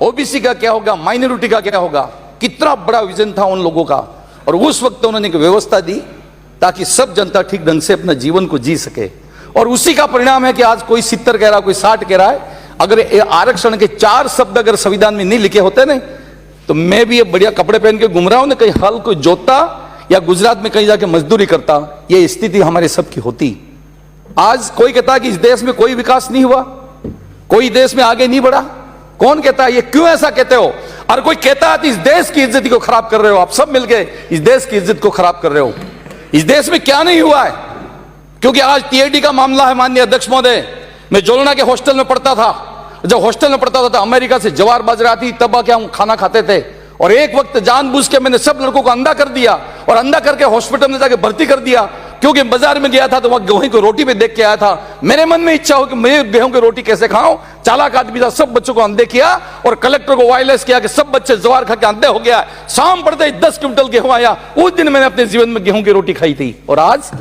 OBC का क्या होगा, माइनॉरिटी का क्या होगा। कितना बड़ा विजन था उन लोगों का। और उस वक्त उन्होंने एक व्यवस्था दी ताकि सब जनता ठीक ढंग से अपना जीवन को जी सके। और उसी का परिणाम है कि आज कोई 70 कह रहा, कोई 60 कह रहा है। अगर आरक्षण के 4 शब्द अगर संविधान में नहीं लिखे होते ना, तो मैं भी ये बढ़िया कपड़े पहन के घूम रहा हूं ना, कहीं हल कोई जोतता या गुजरात में कहीं जाके मजदूरी करता, ये स्थिति हमारे सबकी होती। आज कोई कहता है कि इस देश में कोई विकास नहीं हुआ, कोई देश में आगे नहीं बढ़ा। कौन कहता है? ये क्यों ऐसा कहते हो? और कोई कहता है कि इस देश की इज्जत को खराब कर रहे हो, आप सब मिलके इस देश की इज्जत को खराब कर रहे हो। इस देश में क्या नहीं हुआ है? क्योंकि आज टीआईडी का मामला है। माननीय अध्यक्ष महोदय, मैं जोलना के हॉस्टल में पढ़ता था। जब हॉस्टल में पढ़ता था तो अमेरिका से जवार बाजरा आती, तब क्या हम खाना खाते थे। और एक वक्त जानबूझ के मैंने सब लड़कों को अंधा कर दिया और अंधा करके हॉस्पिटल में जाके भर्ती कर दिया, क्योंकि बाजार में गया था तो वहां गेहूं की रोटी पे देख के आया था। मेरे मन में इच्छा हो कि मैं गेहूं की रोटी कैसे खाऊं। चालाक आदमी था, सब बच्चों को अंधे किया और कलेक्टर को वायरलेस किया कि सब बच्चे जवार खा के अंधे हो गया। शाम पड़ते 10 क्विंटल गेहूं आया। उस दिन मैंने अपने जीवन में गेहूं की रोटी खाई थी। और आज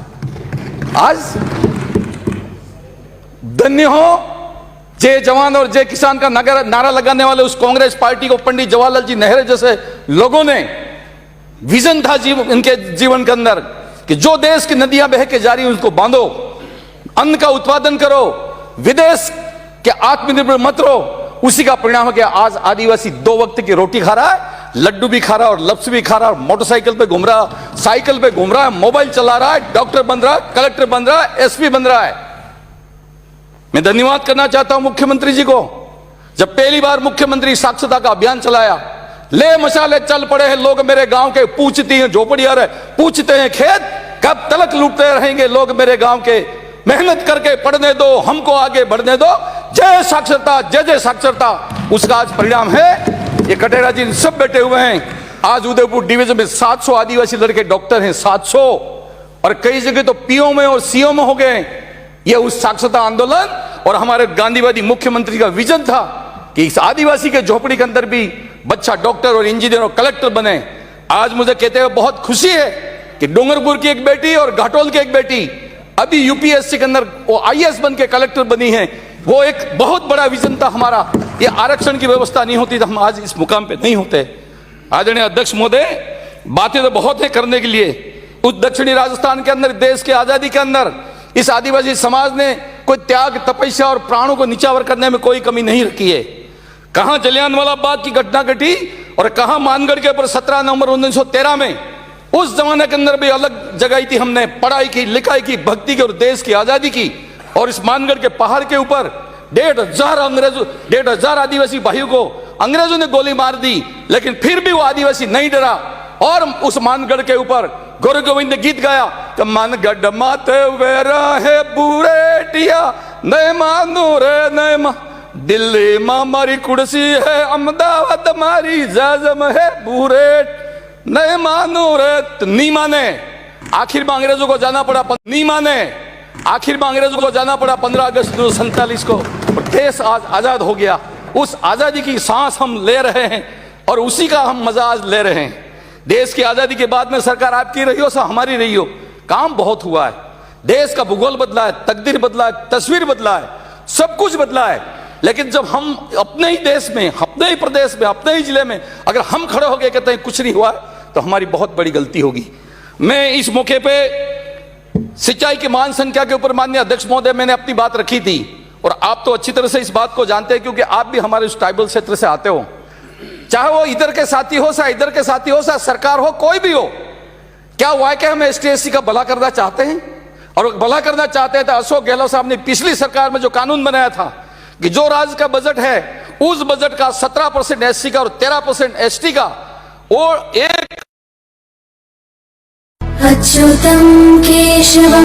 धन्य हो जय जवान और जय किसान का नारा लगाने वाले उस कांग्रेस पार्टी को पंडित जवाहरलाल जी नेहरू जैसे लोगों ने विजन था इनके जीवन के अंदर कि जो देश की नदियां बह के जा रही हैं उसको बांधो, अन्न का उत्पादन करो, विदेश के आत्मनिर्भर मत रहो। उसी का परिणाम है कि आज आदिवासी 2 वक्त की रोटी खा रहा है, लड्डू भी खा रहा है और लप्स भी खा रहा है, मोटरसाइकिल पे घूम रहा है, साइकिल पे घूम रहा है, मोबाइल चला रहा है, डॉक्टर बन रहा है, कलेक्टर बन रहा है, एसपी बन रहा है। मैं धन्यवाद करना चाहता हूं मुख्यमंत्री जी को। जब पहली बार मुख्यमंत्री साक्षरता का अभियान चलाया, ले मशाले चल पड़े हैं लोग मेरे गांव के, पूछती हैं झोपड़ियां, पूछते हैं खेत, कब तलक लूटते रहेंगे लोग मेरे गांव के, मेहनत करके पढ़ने दो, हमको आगे बढ़ने दो, जय साक्षरता, जय जय साक्षरता। उसका आज परिणाम है ये कटेरा जी सब बैठे हुए हैं। आज उदयपुर डिवीजन में 700 आदिवासी लड़के डॉक्टर हैं, 700, और कई जगह तो पीओ में और सीओ में हो गए। यह उस साक्षरता आंदोलन और हमारे गांधीवादी मुख्यमंत्री का विजन था कि इस आदिवासी के झोपड़ी के अंदर भी बच्चा डॉक्टर और इंजीनियर और कलेक्टर बने। आज मुझे कहते हुए बहुत खुशी है कि डूंगरपुर की एक बेटी और घाटोल की एक बेटी अभी यूपीएससी के अंदर वो आईएएस बन के कलेक्टर बनी है। वो एक बहुत बड़ा विजन था हमारा। ये आरक्षण की व्यवस्था नहीं होती तो हम आज इस मुकाम पे नहीं होते। आदरणीय अध्यक्ष महोदय, बातें तो बहुत है करने के लिए। उस दक्षिणी राजस्थान के अंदर, देश की आजादी के अंदर इस आदिवासी समाज ने कोई त्याग, तपस्या और प्राणों को निछावर करने में कोई कमी नहीं रखी है। कहां जलियांवाला बाग की घटना घटी और कहां मानगढ़ के ऊपर 17 नवंबर 1913 में, उस जमाने के अंदर भी अलग जगाई थी हमने, पढ़ाई की, लिखाई की, भक्ति की और देश की आजादी की। और इस मानगढ़ के पहाड़ के ऊपर 1,500 आदिवासी भाइयों को अंग्रेजों ने गोली मार दी, लेकिन फिर भी वो आदिवासी नहीं डरा। और उस मानगढ़ के ऊपर गुरु गोविंद ने गीत गाया कि मानगढ़ माते वेरा है बुरेटिया, नए मानो रे नए मा, दिल्ली मां मारी कुर्सी है, अहमदाबाद मारी जाजम है बुरेट, नए मानो रे। नहीं माने, आखिर में अंग्रेजों को जाना पड़ा। नहीं माने, आखिर में अंग्रेजों को जाना पड़ा 15 अगस्त 1947 को, और देश आज आजाद हो गया। उस आजादी की सांस हम ले रहे हैं और उसी का हम मजा आज ले रहे हैं। देश की आजादी के बाद में सरकार आपकी रही हो सा हमारी रही हो, काम बहुत हुआ है। देश का भूगोल बदला है, तकदीर बदला है, तस्वीर बदला है, सब कुछ बदला है। लेकिन जब हम अपने ही देश में, अपने ही प्रदेश में, अपने ही जिले में अगर हम खड़े हो गए कहते हैं कुछ नहीं हुआ, तो हमारी बहुत बड़ी गलती होगी। मैं इस मौके पे सिंचाई की मान संख्या के ऊपर माननीय अध्यक्ष महोदय मैंने अपनी बात रखी थी, और आप तो अच्छी तरह से इस बात को जानते हैं क्योंकि आप भी हमारे उस ट्राइबल क्षेत्र से आते हो। चाहे वो इधर के साथी हो सा इधर के साथी हो सा सरकार हो, कोई भी हो, क्या वाकई हम ST/SC का भला करना चाहते हैं? और भला करना चाहते हैं तो अशोक गहलोत साहब ने पिछली सरकार में जो कानून बनाया था कि जो राज्य का बजट है उस बजट का 17% SC का और 13% ST का, और एक अच्युतं केशवं